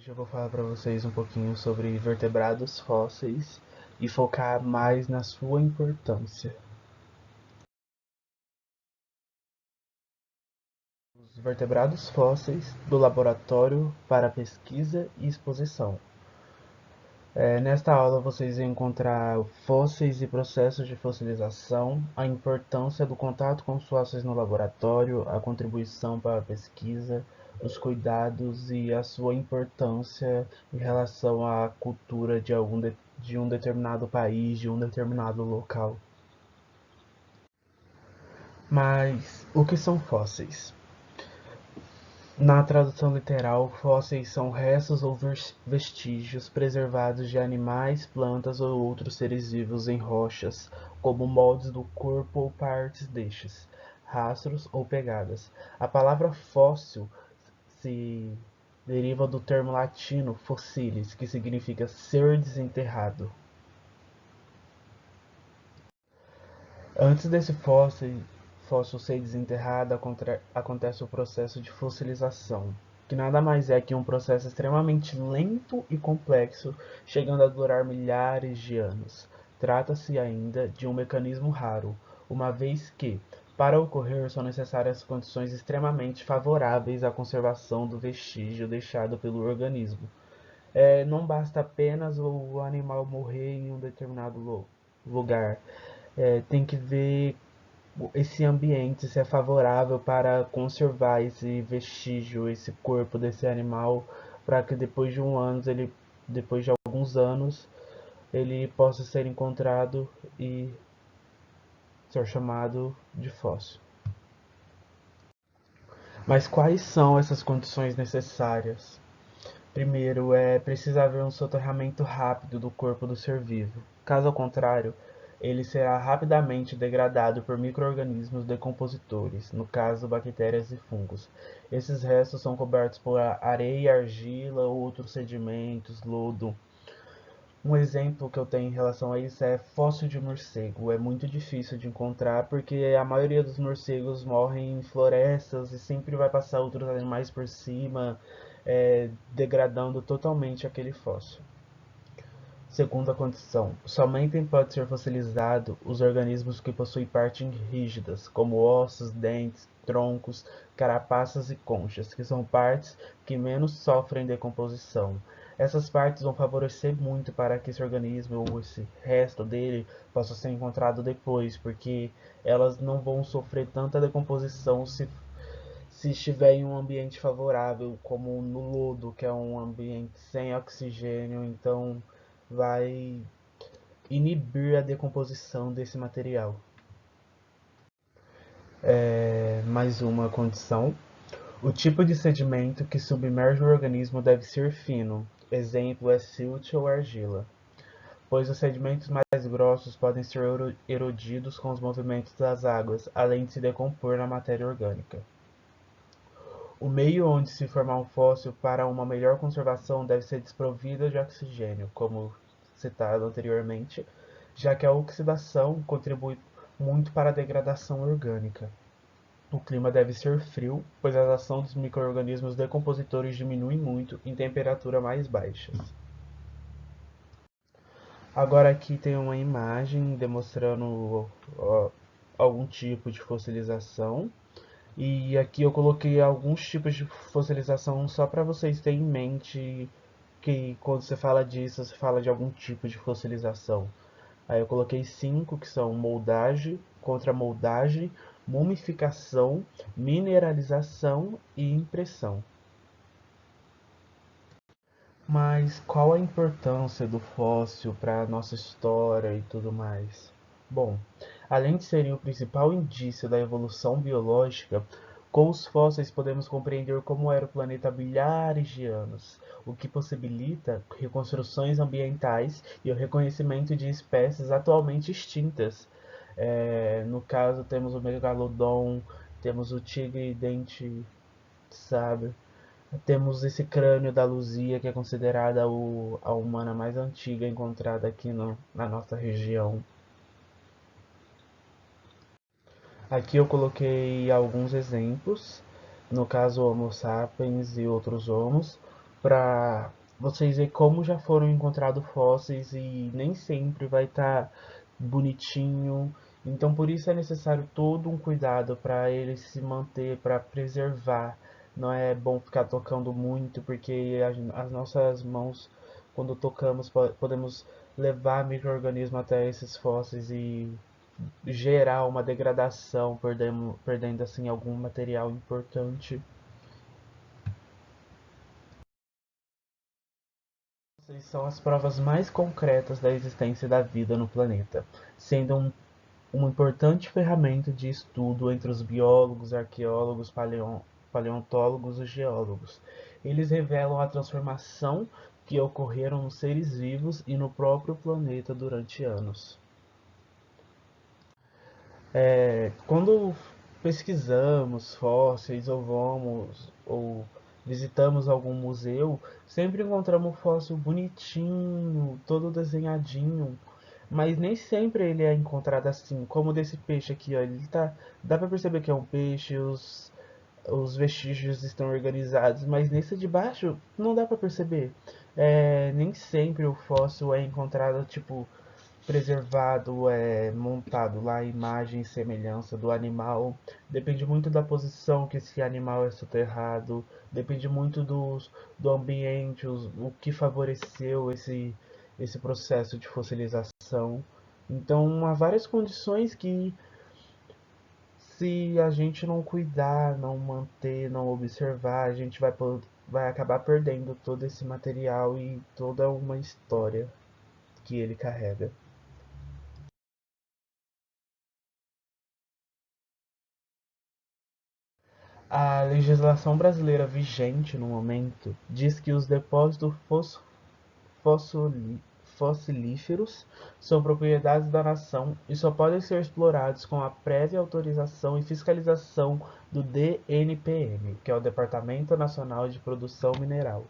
Hoje eu vou falar para vocês um pouquinho sobre vertebrados fósseis e focar mais na sua importância. Os vertebrados fósseis do laboratório para pesquisa e exposição. Nesta aula vocês vão encontrar fósseis e processos de fossilização, a importância do contato com os fósseis no laboratório, a contribuição para a pesquisa, os cuidados e a sua importância em relação à cultura de um determinado país, de um determinado local. Mas o que são fósseis? Na tradução literal, fósseis são restos ou vestígios preservados de animais, plantas ou outros seres vivos em rochas, como moldes do corpo ou partes destes, rastros ou pegadas. A palavra fóssil se deriva do termo latino fossilis, que significa ser desenterrado. Antes desse fóssil ser desenterrado, acontece o processo de fossilização, que nada mais é que um processo extremamente lento e complexo, chegando a durar milhares de anos. Trata-se ainda de um mecanismo raro, uma vez que, para ocorrer, são necessárias condições extremamente favoráveis à conservação do vestígio deixado pelo organismo. Não basta apenas o animal morrer em um determinado lugar. Tem que ver esse ambiente, se é favorável para conservar esse vestígio, esse corpo desse animal, para que depois de alguns anos, ele possa ser encontrado e ser chamado de fóssil. Mas quais são essas condições necessárias? Primeiro, precisa haver um soterramento rápido do corpo do ser vivo. Caso contrário, ele será rapidamente degradado por micro-organismos decompositores, no caso bactérias e fungos. Esses restos são cobertos por areia, argila ou outros sedimentos, lodo. Um exemplo que eu tenho em relação a isso é fóssil de morcego. É muito difícil de encontrar porque a maioria dos morcegos morrem em florestas e sempre vai passar outros animais por cima, degradando totalmente aquele fóssil. Segunda condição: somente pode ser fossilizado os organismos que possuem partes rígidas, como ossos, dentes, troncos, carapaças e conchas, que são partes que menos sofrem decomposição. Essas partes vão favorecer muito para que esse organismo ou esse resto dele possa ser encontrado depois, porque elas não vão sofrer tanta decomposição se estiver em um ambiente favorável, como no lodo, que é um ambiente sem oxigênio, então vai inibir a decomposição desse material. Mais uma condição: o tipo de sedimento que submerge o organismo deve ser fino. Exemplo é silt ou argila, pois os sedimentos mais grossos podem ser erodidos com os movimentos das águas, além de se decompor na matéria orgânica. O meio onde se formar um fóssil para uma melhor conservação deve ser desprovido de oxigênio, como citado anteriormente, já que a oxidação contribui muito para a degradação orgânica. O clima deve ser frio, pois a ação dos micro-organismos decompositores diminui muito em temperaturas mais baixas. Agora aqui tem uma imagem demonstrando algum tipo de fossilização. E aqui eu coloquei alguns tipos de fossilização só para vocês terem em mente que quando você fala disso, você fala de algum tipo de fossilização. Aí eu coloquei 5 que são moldagem, contramoldagem, mumificação, mineralização e impressão. Mas qual a importância do fóssil para a nossa história e tudo mais? Bom, além de serem o principal indício da evolução biológica, com os fósseis podemos compreender como era o planeta há milhares de anos, o que possibilita reconstruções ambientais e o reconhecimento de espécies atualmente extintas. No caso, temos o megalodon, temos o tigre-dente, sabe? Temos esse crânio da Luzia, que é considerada a humana mais antiga encontrada aqui na nossa região. Aqui eu coloquei alguns exemplos, no caso Homo sapiens e outros homos, para vocês verem como já foram encontrados fósseis e nem sempre vai estar bonitinho. Então por isso é necessário todo um cuidado para ele se manter, para preservar. Não é bom ficar tocando muito, porque as nossas mãos, quando tocamos, podemos levar micro-organismos até esses fósseis e gerar uma degradação, perdendo assim algum material importante. Fósseis são as provas mais concretas da existência da vida no planeta, sendo uma importante ferramenta de estudo entre os biólogos, arqueólogos, paleontólogos e geólogos. Eles revelam a transformação que ocorreram nos seres vivos e no próprio planeta durante anos. Quando pesquisamos fósseis ou vamos ou visitamos algum museu, sempre encontramos um fóssil bonitinho, todo desenhadinho, mas nem sempre ele é encontrado assim, como desse peixe aqui, ó. Dá para perceber que é um peixe, os vestígios estão organizados, mas nesse de baixo não dá para perceber. Nem sempre o fóssil é encontrado tipo preservado, montado lá a imagem e semelhança do animal. Depende muito da posição que esse animal é soterrado, depende muito do ambiente, o que favoreceu esse processo de fossilização. Então, há várias condições que, se a gente não cuidar, não manter, não observar, a gente vai acabar perdendo todo esse material e toda uma história que ele carrega. A legislação brasileira vigente no momento diz que os depósitos fossilíferos são propriedades da nação e só podem ser explorados com a prévia autorização e fiscalização do DNPM, que é o Departamento Nacional de Produção Mineral.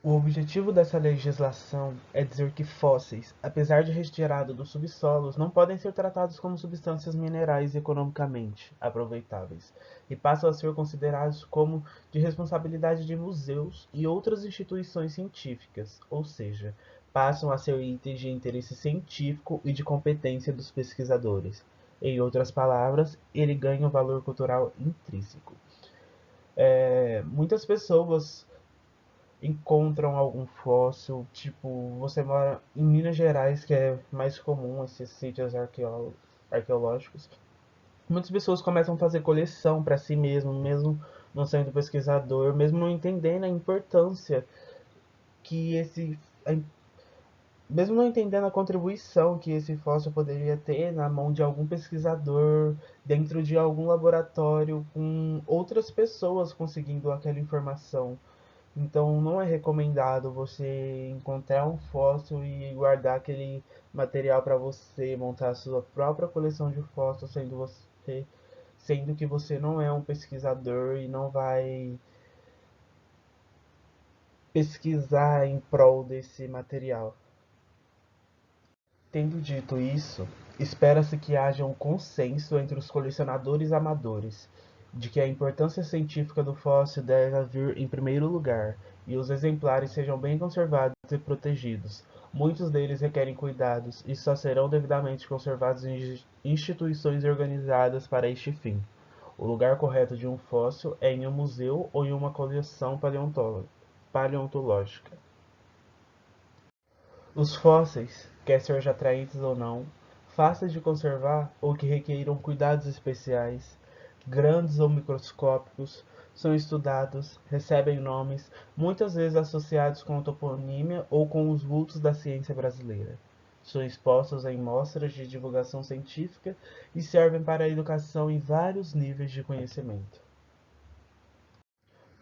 O objetivo dessa legislação é dizer que fósseis, apesar de retirados dos subsolos, não podem ser tratados como substâncias minerais economicamente aproveitáveis e passam a ser considerados como de responsabilidade de museus e outras instituições científicas, ou seja, passam a ser itens de interesse científico e de competência dos pesquisadores. Em outras palavras, ele ganha um valor cultural intrínseco. Muitas pessoas encontram algum fóssil, tipo, você mora em Minas Gerais, que é mais comum esses sítios arqueológicos. Muitas pessoas começam a fazer coleção para si mesmo não sendo pesquisador, mesmo não entendendo a importância que mesmo não entendendo a contribuição que esse fóssil poderia ter na mão de algum pesquisador, dentro de algum laboratório, com outras pessoas conseguindo aquela informação. Então não é recomendado você encontrar um fóssil e guardar aquele material para você montar a sua própria coleção de fósseis, sendo que você não é um pesquisador e não vai pesquisar em prol desse material. Tendo dito isso, espera-se que haja um consenso entre os colecionadores amadores de que a importância científica do fóssil deve vir em primeiro lugar e os exemplares sejam bem conservados e protegidos. Muitos deles requerem cuidados e só serão devidamente conservados em instituições organizadas para este fim. O lugar correto de um fóssil é em um museu ou em uma coleção paleontológica. Os fósseis, quer sejam atraentes ou não, fáceis de conservar ou que requeiram cuidados especiais, grandes ou microscópicos, são estudados, recebem nomes, muitas vezes associados com a toponímia ou com os vultos da ciência brasileira. São expostos em mostras de divulgação científica e servem para a educação em vários níveis de conhecimento.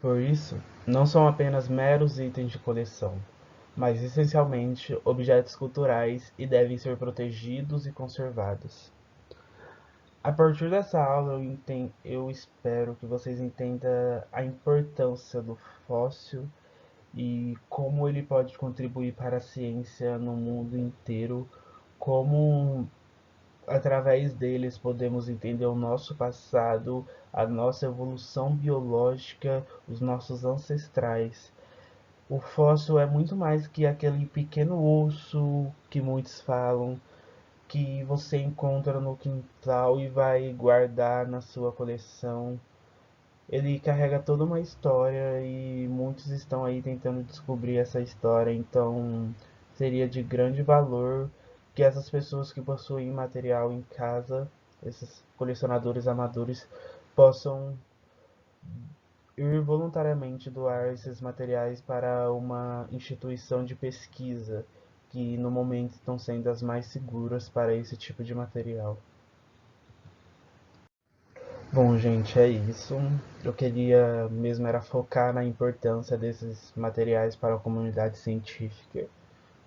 Por isso, não são apenas meros itens de coleção, mas essencialmente objetos culturais e devem ser protegidos e conservados. A partir dessa aula, eu espero que vocês entendam a importância do fóssil e como ele pode contribuir para a ciência no mundo inteiro, como através deles podemos entender o nosso passado, a nossa evolução biológica, os nossos ancestrais, O fóssil é muito mais que aquele pequeno osso que muitos falam, que você encontra no quintal e vai guardar na sua coleção. Ele carrega toda uma história e muitos estão aí tentando descobrir essa história, então seria de grande valor que essas pessoas que possuem material em casa, esses colecionadores amadores, possam ir voluntariamente doar esses materiais para uma instituição de pesquisa que no momento estão sendo as mais seguras para esse tipo de material. Bom, gente, é isso. Eu queria mesmo era focar na importância desses materiais para a comunidade científica,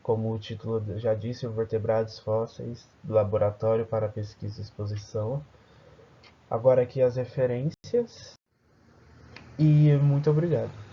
como o título já disse, o vertebrados fósseis do Laboratório para Pesquisa e Exposição. Agora aqui as referências e muito obrigado.